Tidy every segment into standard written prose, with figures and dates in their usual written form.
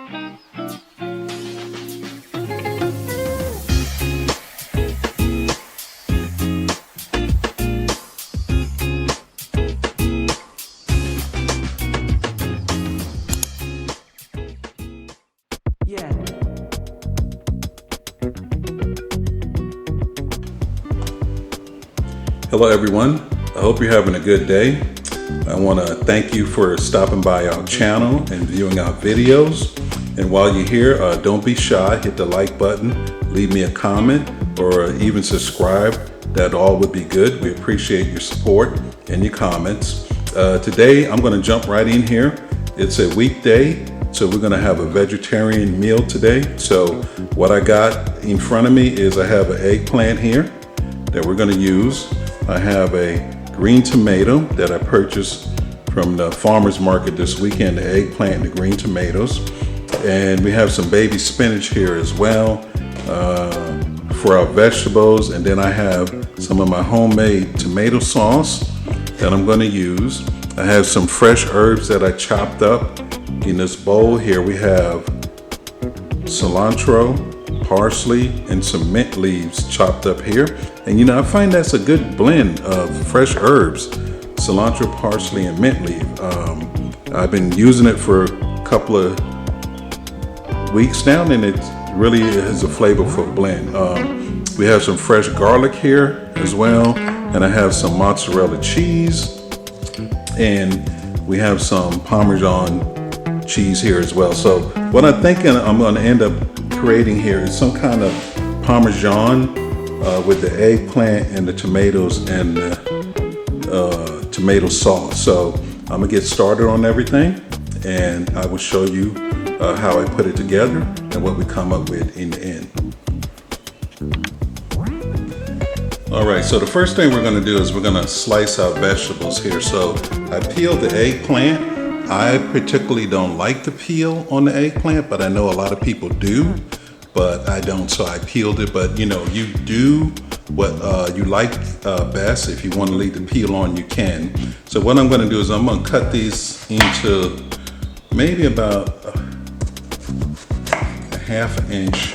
Hello everyone, I hope you're having a good day. I want to thank you for stopping by our channel and viewing our videos. And while you're here, don't be shy, hit the like button, leave me a comment, or even subscribe. That all would be good. We appreciate your support and your comments. Today I'm going to jump right in here. It's a weekday, so we're going to have a vegetarian meal today. So what I got in front of me is I have an eggplant here that we're going to use. I have a green tomato that I purchased from the farmer's market this weekend, the eggplant and the green tomatoes. And we have some baby spinach here as well for our vegetables. And then I have some of my homemade tomato sauce that I'm going to use. I have some fresh herbs that I chopped up. In this bowl here we have cilantro, parsley, and some mint leaves chopped up here. And I find that's a good blend of fresh herbs, cilantro, parsley, and mint leaf. I've been using it for a couple of weeks now, and it really is a flavorful blend. We have some fresh garlic here as well, and I have some mozzarella cheese, and we have some Parmesan cheese here as well. So what I'm thinking I'm going to end up creating here is some kind of Parmesan with the eggplant and the tomatoes and the tomato sauce. So I'm gonna get started on everything, and I will show you how I put it together and what we come up with in the end. All right, so the first thing we're gonna do is we're gonna slice our vegetables here. So I peeled the eggplant. I particularly don't like the peel on the eggplant, but I know a lot of people do. But I don't, so I peeled it. But you do what you like best. If you want to leave the peel on, you can. So what I'm going to do is I'm going to cut these into maybe about a ½ inch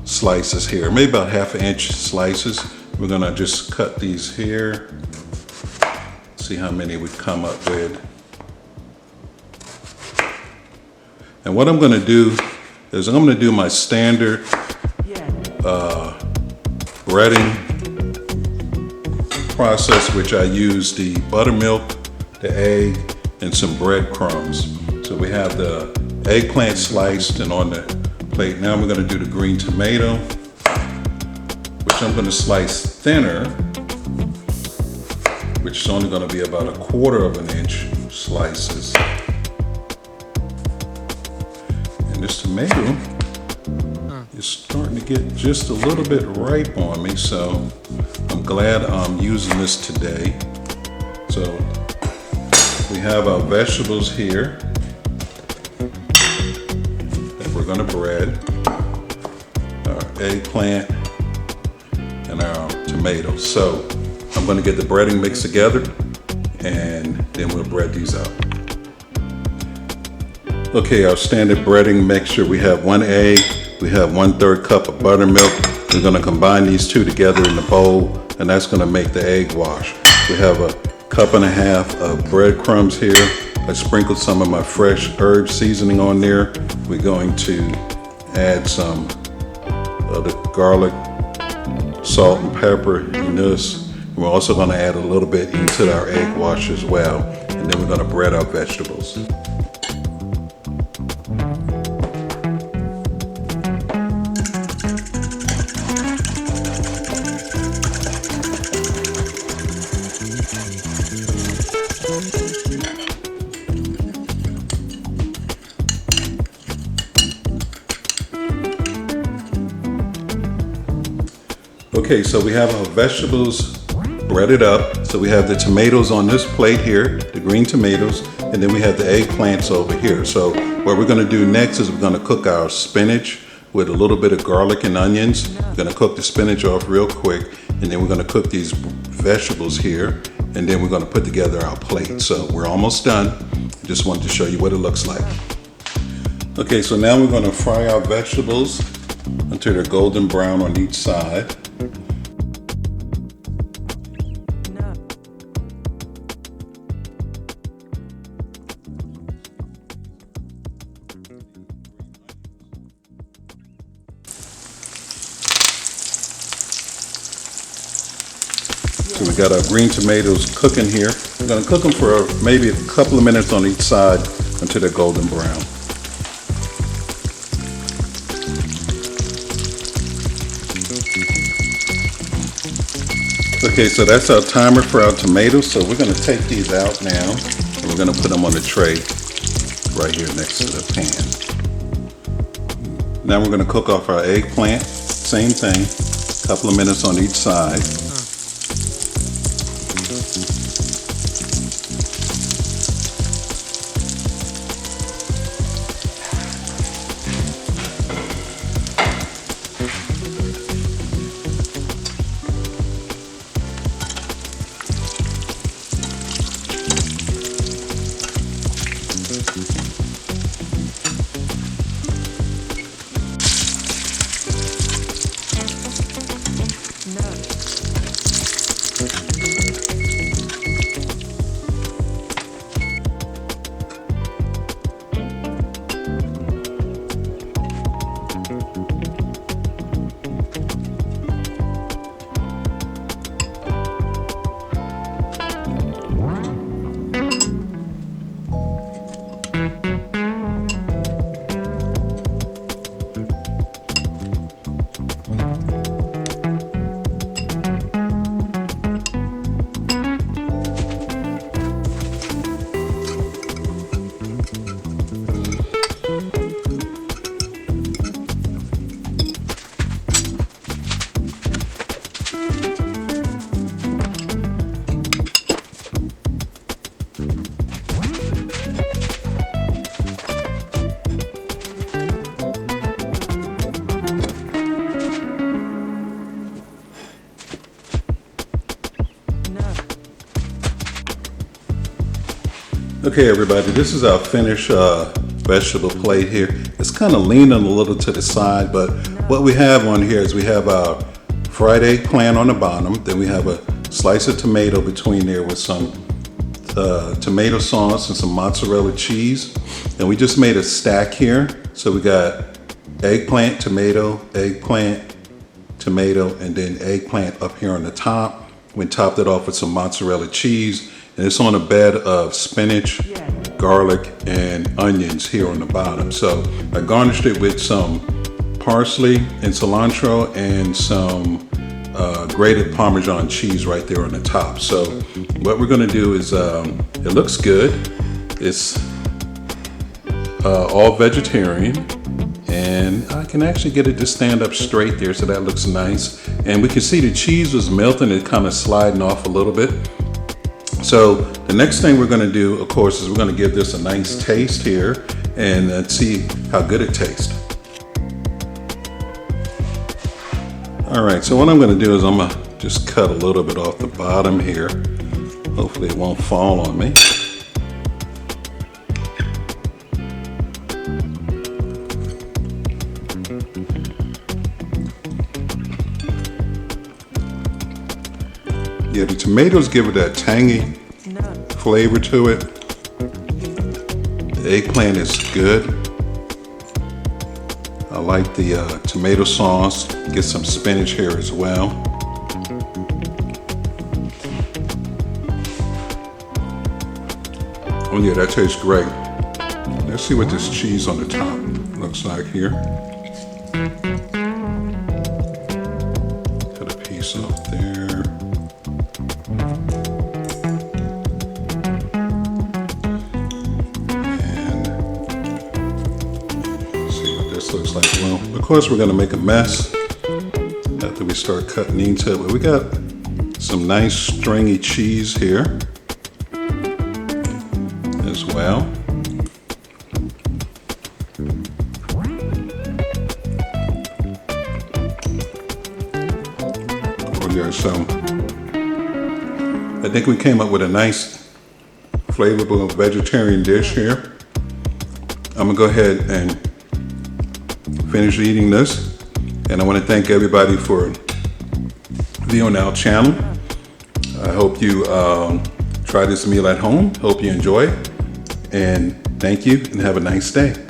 slices here. Maybe about ½ inch slices. We're going to just cut these here. See how many we come up with. And what I'm going to do is I'm going to do my standard breading process, which I use the buttermilk, the egg, and some breadcrumbs. So we have the eggplant sliced and on the plate. Now we're going to do the green tomato, which I'm going to slice thinner, which is only going to be about 1/4 inch slices. This tomato is starting to get just a little bit ripe on me, so I'm glad I'm using this today. So we have our vegetables here that we're going to bread, our eggplant and our tomatoes. So I'm going to get the breading mixed together, and then we'll bread these out. Okay, our standard breading mixture, we have 1 egg, we have 1/3 cup of buttermilk. We're gonna combine these two together in the bowl, and that's gonna make the egg wash. We have a 1.5 cups of breadcrumbs here. I sprinkled some of my fresh herb seasoning on there. We're going to add some of the garlic, salt, and pepper in this. We're also gonna add a little bit into our egg wash as well, and then we're gonna bread our vegetables. Okay, so we have our vegetables breaded up. So we have the tomatoes on this plate here, the green tomatoes, and then we have the eggplants over here. So what we're gonna do next is we're gonna cook our spinach with a little bit of garlic and onions. We're gonna cook the spinach off real quick, and then we're gonna cook these vegetables here, and then we're gonna put together our plate. So we're almost done. just wanted to show you what it looks like. Okay, so now we're going to fry our vegetables until they're golden brown on each side. So we got our green tomatoes cooking here. We're going to cook them for maybe a couple of minutes on each side until they're golden brown. Okay, so that's our timer for our tomatoes. So we're going to take these out now and we're going to put them on the tray right here next to the pan. Now we're going to cook off our eggplant. Same thing, a couple of minutes on each side. Okay, everybody, this is our finished vegetable plate here. It's kind of leaning a little to the side, but what we have on here is we have our fried eggplant on the bottom. Then we have a slice of tomato between there with some tomato sauce and some mozzarella cheese. And we just made a stack here. So we got eggplant, tomato, and then eggplant up here on the top. We topped it off with some mozzarella cheese. And it's on a bed of spinach, garlic, and onions here on the bottom. So I garnished it with some parsley and cilantro and some grated Parmesan cheese right there on the top. So what we're gonna do is, it looks good. It's all vegetarian, and I can actually get it to stand up straight there, so that looks nice. And we can see the cheese was melting, it kind of sliding off a little bit. So the next thing we're going to do, of course, is we're going to give this a nice taste here and see how good it tastes. All right, so what I'm going to do is I'm going to just cut a little bit off the bottom here. Hopefully it won't fall on me. Yeah, the tomatoes give it that tangy flavor to it. The eggplant is good. I like the tomato sauce. Get some spinach here as well. Oh yeah, that tastes great. Let's see what this cheese on the top looks like here. Cut a piece off there. Looks like, well, of course we're going to make a mess after we start cutting into it, but we got some nice stringy cheese here as well. Oh yeah, so I think we came up with a nice flavorful vegetarian dish here. I'm gonna go ahead and finish eating this. And I want to thank everybody for viewing our channel. I hope you try this meal at home. Hope you enjoy it. And thank you and have a nice day.